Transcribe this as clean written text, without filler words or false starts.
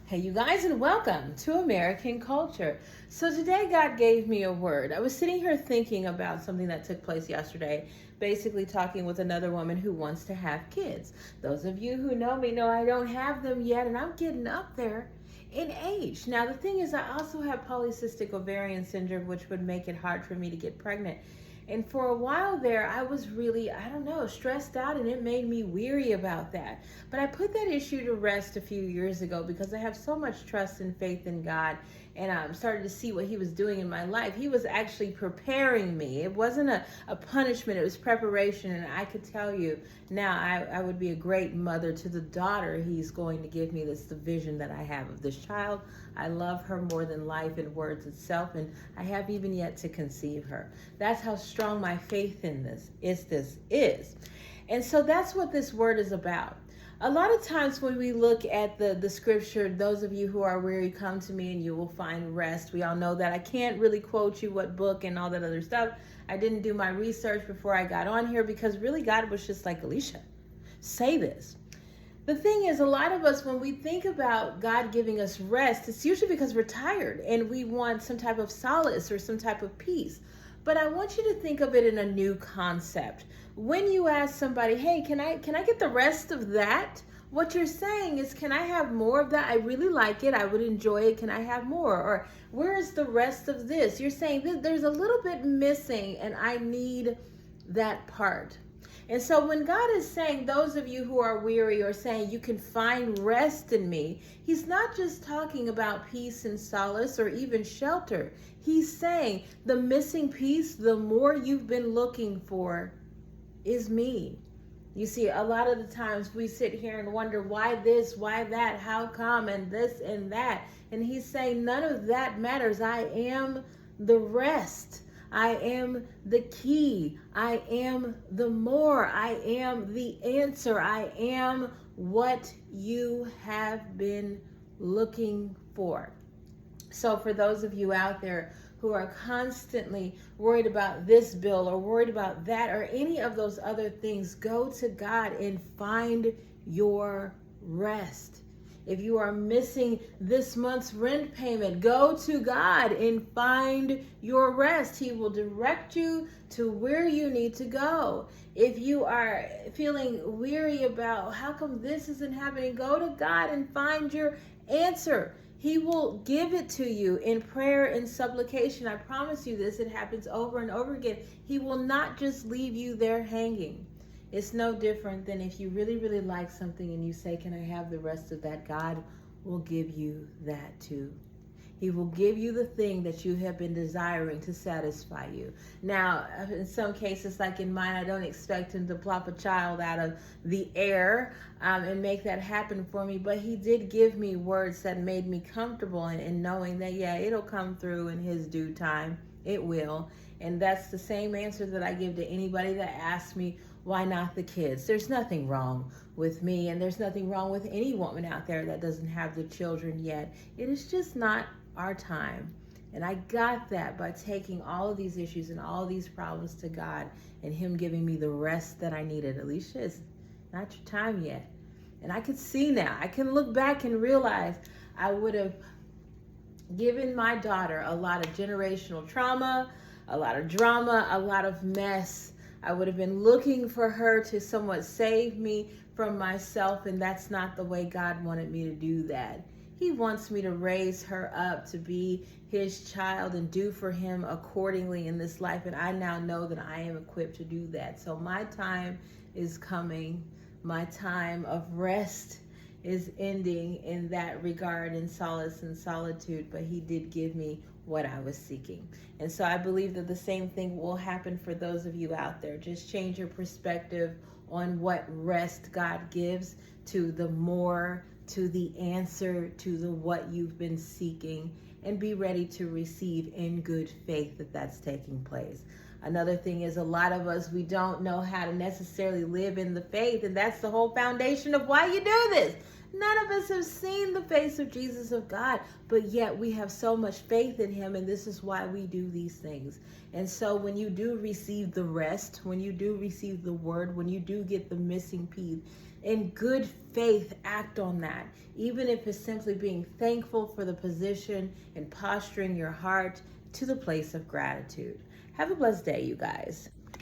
Hey, you guys, and welcome to American Culture. So, today God gave me a word. I was sitting here thinking about something that took place yesterday, basically talking with another woman who wants to have kids. Those of you who know me know I don't have them yet, and I'm getting up there in age. Now, the thing is, I also have polycystic ovarian syndrome, which would make it hard for me to get pregnant. And for a while there, I was really, stressed out, and it made me weary about that. But I put that issue to rest a few years ago because I have so much trust and faith in God, and I started to see what He was doing in my life. He was actually preparing me. It wasn't a punishment, it was preparation. And I could tell you now, I would be a great mother to the daughter He's going to give me. That's the vision that I have of this child. I love her more than life and words itself, and I have even yet to conceive her. That's how strong my faith in this is. And so that's what this word is about. A lot of times when we look at the scripture, those of you who are weary, come to me and you will find rest. We all know that. I can't really quote you what book and all that other stuff. I didn't do my research before I got on here because really God was just like, Alicia, say this. The thing is, a lot of us, when we think about God giving us rest, it's usually because we're tired and we want some type of solace or some type of peace. But I want you to think of it in a new concept. When you ask somebody, hey, can I get the rest of that? What you're saying is, can I have more of that? I really like it. I would enjoy it. Can I have more? Or where is the rest of this? You're saying there's a little bit missing and I need that part. And so when God is saying, those of you who are weary, or saying you can find rest in me, He's not just talking about peace and solace or even shelter. He's saying the missing piece, the more you've been looking for, is me. You see, a lot of the times we sit here and wonder why this, why that, how come, and this and that. And He's saying none of that matters. I am the rest. I am the key. I am the more. I am the answer. I am what you have been looking for. So for those of you out there who are constantly worried about this bill or worried about that or any of those other things, go to God and find your rest. If you are missing this month's rent payment, go to God and find your rest. He will direct you to where you need to go. If you are feeling weary about how come this isn't happening, go to God and find your answer. He will give it to you in prayer and supplication. I promise you this, it happens over and over again. He will not just leave you there hanging. It's no different than if you really, really like something and you say, can I have the rest of that? God will give you that too. He will give you the thing that you have been desiring to satisfy you. Now, in some cases, like in mine, I don't expect Him to plop a child out of the air and make that happen for me. But He did give me words that made me comfortable in knowing that, yeah, it'll come through in His due time. It will. And that's the same answer that I give to anybody that asks me, why not the kids? There's nothing wrong with me, and there's nothing wrong with any woman out there that doesn't have the children yet. It is just not our time. And I got that by taking all of these issues and all of these problems to God and Him giving me the rest that I needed. Alicia, it's not your time yet. And I could see now, I can look back and realize I would have given my daughter a lot of generational trauma, a lot of drama, a lot of mess. I would have been looking for her to somewhat save me from myself, and that's not the way God wanted me to do that. He wants me to raise her up to be His child and do for Him accordingly in this life, and I now know that I am equipped to do that. So my time is coming. My time of rest is ending in that regard, in solace and solitude, but He did give me what I was seeking. And so I believe that the same thing will happen for those of you out there. Just change your perspective on what rest God gives, to the more, to the answer, to the what you've been seeking, and be ready to receive in good faith that that's taking place. Another thing is, a lot of us, we don't know how to necessarily live in the faith, and that's the whole foundation of why you do this. None of us have seen the face of Jesus, of God, but yet we have so much faith in Him, and this is why we do these things. And so when you do receive the rest, when you do receive the word, when you do get the missing piece, in good faith, act on that, even if it's simply being thankful for the position and posturing your heart to the place of gratitude. Have a blessed day, you guys.